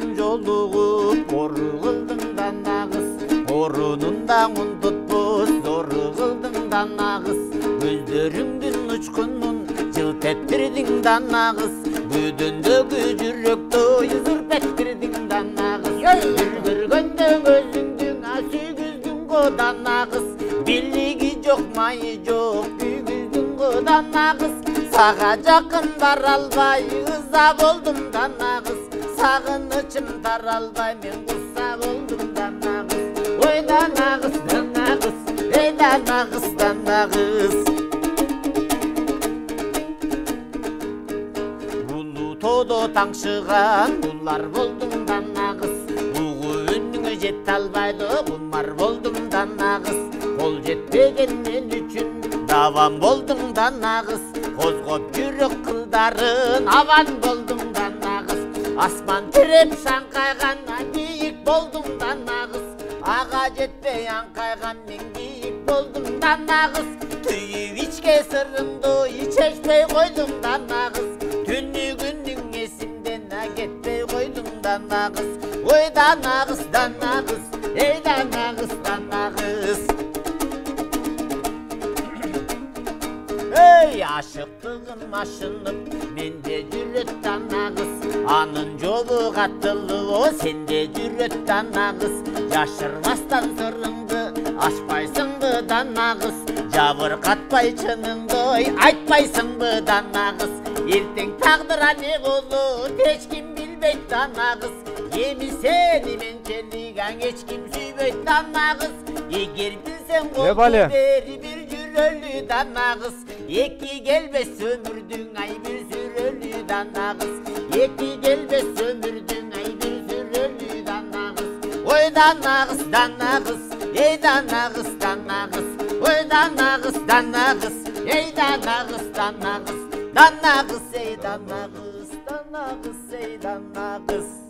жолун жолугуп ору кылдың да нагыз, орунунда мун тутпус зору кылдың да нагыз, көздөрүңдүн учкунун жылт эттирдиң да нагыз, бүдүндөгү жүрөктү юзурп эттирдиң да нагыз, бир көргөндө өзүңдүң сүйгүздүң го да нагыз, бийлиги жок майы жок күйгүздүң го да нагыз, сага жакын бара албай ыза болдум да нагыз, сагынычым таралбай мен курса болдум да нагыз, ой да нагыз да нагыз, эй да нагыз да нагыз. Todo таңшыган булар болдум да нагыз, бугу үнүңө жете албайды кумар болдум да нагыз, кол жетпеген мен үчүн даван болдум да нагыз, козгоп жүрөк кылдарын аван болдум да нагыз, асман тиреп шаңкайган бийик болдум да нагыз, ага жетпей аңкайган мен бийик болдум да нагыз, түйүп ичке сырымды ичешпей койдум да нагыз, түнүгүнүң эсимден кетпей койдум да нагыз, ой да нагыз да нагыз, эй да нагыз да нагыз. Эй, ашыктыгым ашынып менде жүрөт да нагыз, анын жолу катылуу сенде жүрөт да нагыз, жашырбастан сырыңды ачпайсыңбы да нагыз, жабыркатпай чыныңды айтпайсыңбы да нагыз, эртең тагдыра не болот эч ким билбейт да нагыз, эми сени менчелик эч ким сүйбөйт да нагыз, эгер билсең колду бери бир жүрөлү да нагыз, эки келбес өмүрдүң бир сүрөлү да нагыз, эки келбес өмүрдүң бир сүрөлү да нагыз, ой да нагыз да нагыз, эй да нагыз да нагыз, ой да нагыз да нагыз, эй да нагыз да нагыз, да нагыз, эй да нагыз, да нагыз, эй да нагыз.